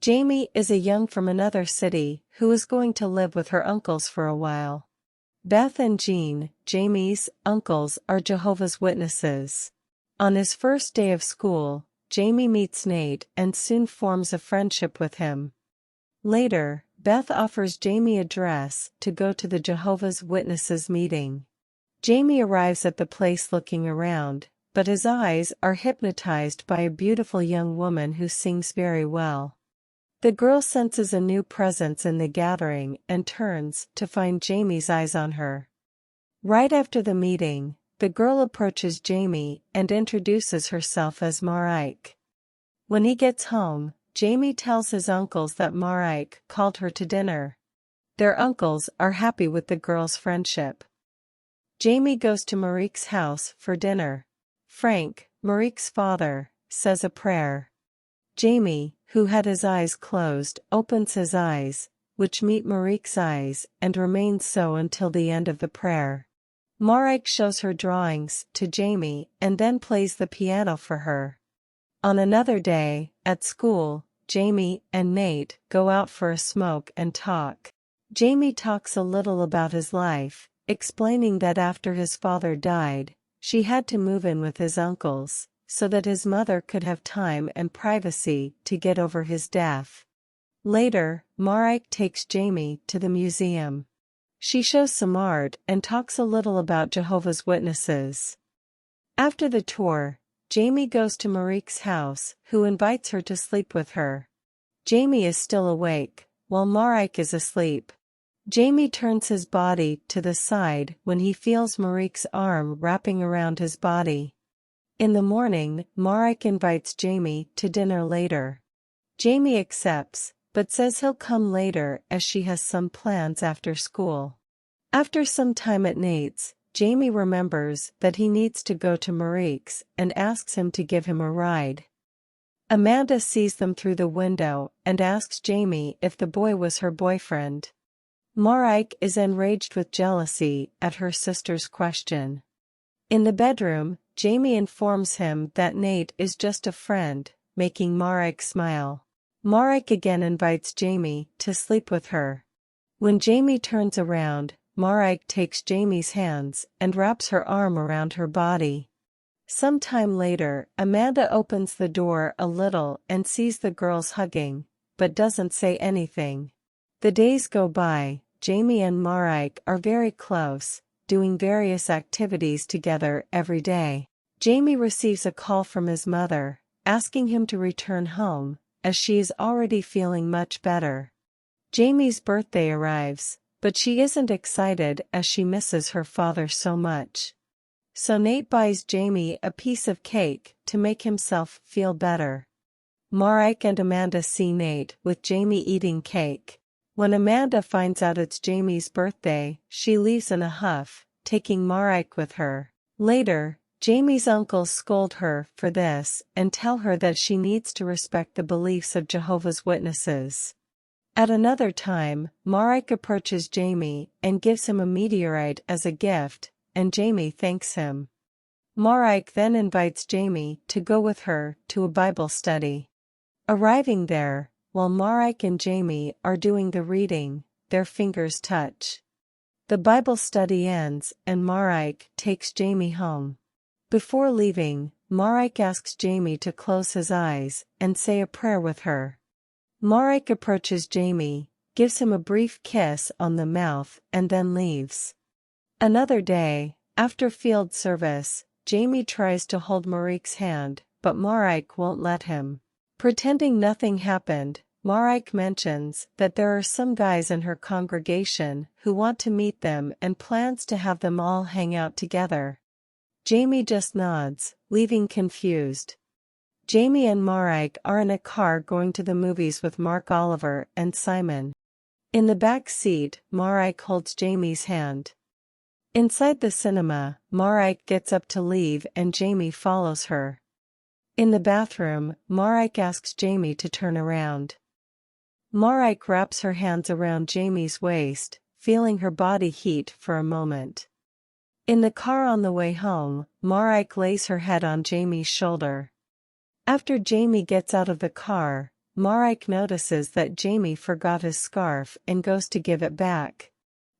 Jamie is a young from another city who is going to live with her uncles for a while. Beth and Jean, Jamie's uncles, are Jehovah's Witnesses. On his first day of school, Jamie meets Nate and soon forms a friendship with him. Later, Beth offers Jamie a dress to go to the Jehovah's Witnesses meeting. Jamie arrives at the place looking around, but his eyes are hypnotized by a beautiful young woman who sings very well. The girl senses a new presence in the gathering and turns to find Jamie's eyes on her. Right after the meeting, the girl approaches Jamie and introduces herself as Marike. When he gets home, Jamie tells his uncles that Marike called her to dinner. Their uncles are happy with the girl's friendship. Jamie goes to Marike's house for dinner. Frank, Marike's father, says a prayer. Jamie, who had his eyes closed, opens his eyes, which meet Marike's eyes and remain so until the end of the prayer. Marike shows her drawings to Jamie and then plays the piano for her. On another day, at school, Jamie and Nate go out for a smoke and talk. Jamie talks a little about his life, explaining that after his father died, she had to move in with his uncles, so that his mother could have time and privacy to get over his death. Later, Marike takes Jamie to the museum. She shows some art and talks a little about Jehovah's Witnesses. After the tour, Jamie goes to Marike's house, who invites her to sleep with her. Jamie is still awake, while Marike is asleep. Jamie turns his body to the side when he feels Marike's arm wrapping around his body. In the morning, Marike invites Jamie to dinner later. Jamie accepts, but says he'll come later as she has some plans after school. After some time at Nate's, Jamie remembers that he needs to go to Marike's and asks him to give him a ride. Amanda sees them through the window and asks Jamie if the boy was her boyfriend. Marike is enraged with jealousy at her sister's question. In the bedroom, Jamie informs him that Nate is just a friend, making Marike smile. Marike again invites Jamie to sleep with her. When Jamie turns around, Marike takes Jamie's hands and wraps her arm around her body. Some time later, Amanda opens the door a little and sees the girls hugging, but doesn't say anything. The days go by. Jamie and Marike are very close, doing various activities together every day. Jamie receives a call from his mother, asking him to return home, as she is already feeling much better. Jamie's birthday arrives, but she isn't excited as she misses her father so much. So Nate buys Jamie a piece of cake to make himself feel better. Marike and Amanda see Nate with Jamie eating cake. When Amanda finds out it's Jamie's birthday, she leaves in a huff, taking Marike with her. Later, Jamie's uncles scold her for this and tell her that she needs to respect the beliefs of Jehovah's Witnesses. At another time, Marike approaches Jamie and gives him a meteorite as a gift, and Jamie thanks him. Marike then invites Jamie to go with her to a Bible study. Arriving there, while Marike and Jamie are doing the reading, their fingers touch. The Bible study ends and Marike takes Jamie home. Before leaving, Marike asks Jamie to close his eyes and say a prayer with her. Marike approaches Jamie, gives him a brief kiss on the mouth and then leaves. Another day, after field service, Jamie tries to hold Marike's hand, but Marike won't let him. Pretending nothing happened, Marike mentions that there are some guys in her congregation who want to meet them and plans to have them all hang out together. Jamie just nods, leaving confused. Jamie and Marike are in a car going to the movies with Mark Oliver and Simon. In the back seat, Marike holds Jamie's hand. Inside the cinema, Marike gets up to leave and Jamie follows her. In the bathroom, Marike asks Jamie to turn around. Marike wraps her hands around Jamie's waist, feeling her body heat for a moment. In the car on the way home, Marike lays her head on Jamie's shoulder. After Jamie gets out of the car, Marek notices that Jamie forgot his scarf and goes to give it back.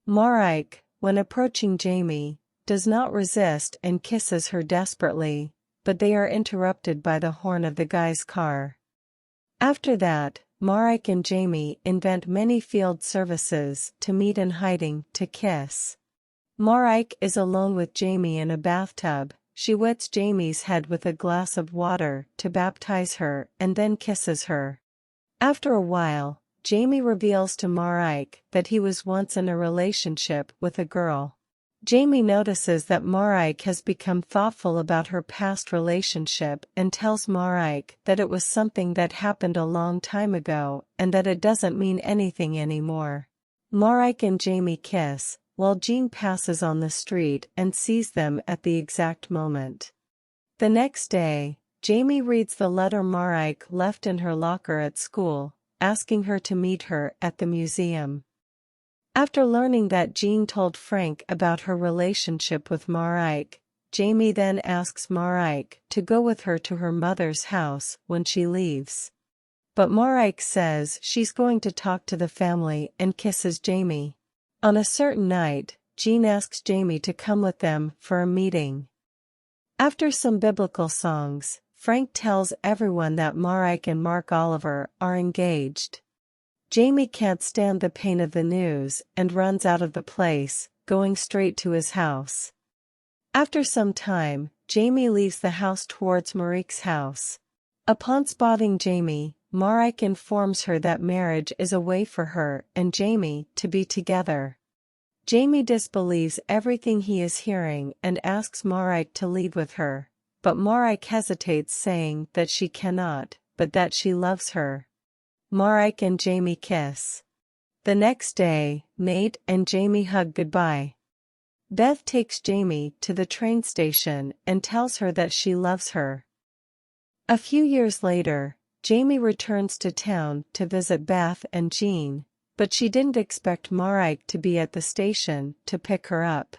Marek, when approaching Jamie, does not resist and kisses her desperately, but they are interrupted by the horn of the guy's car. After that, Marek and Jamie invent many field services to meet in hiding to kiss. Marek is alone with Jamie in a bathtub. She wets Jamie's head with a glass of water to baptize her and then kisses her. After a while, Jamie reveals to Marek that he was once in a relationship with a girl. Jamie notices that Marek has become thoughtful about her past relationship and tells Marek that it was something that happened a long time ago and that it doesn't mean anything anymore. Marek and Jamie kiss, while Jean passes on the street and sees them at the exact moment. The next day, Jamie reads the letter Marek left in her locker at school, asking her to meet her at the museum. After learning that Jean told Frank about her relationship with Marek, Jamie then asks Marek to go with her to her mother's house when she leaves. But Marek says she's going to talk to the family and kisses Jamie. On a certain night, Jean asks Jamie to come with them for a meeting. After some biblical songs, Frank tells everyone that Marek and Mark Oliver are engaged. Jamie can't stand the pain of the news and runs out of the place, going straight to his house. After some time, Jamie leaves the house towards Marek's house. Upon spotting Jamie, Marek informs her that marriage is a way for her and Jamie to be together. Jamie disbelieves everything he is hearing and asks Marek to lead with her, but Marek hesitates, saying that she cannot, but that she loves her. Marek and Jamie kiss. The next day, Nate and Jamie hug goodbye. Beth takes Jamie to the train station and tells her that she loves her. A few years later, Jamie returns to town to visit Beth and Jean, but she didn't expect Marek to be at the station to pick her up.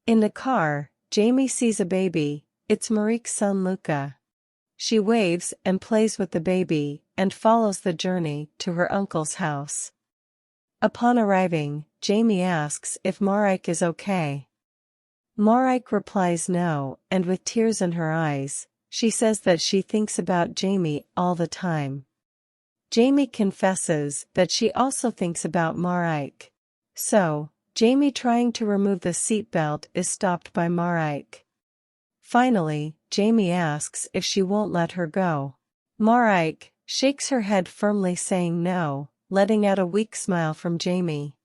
In the car, Jamie sees a baby. It's Marek's son Luca. She waves and plays with the baby and follows the journey to her uncle's house. Upon arriving, Jamie asks if Marek is okay. Marek replies no, and with tears in her eyes, she says that she thinks about Jamie all the time. Jamie confesses that she also thinks about Marek. So, Jamie trying to remove the seatbelt is stopped by Marek. Finally, Jamie asks if she won't let her go. Marek shakes her head firmly, saying no, letting out a weak smile from Jamie.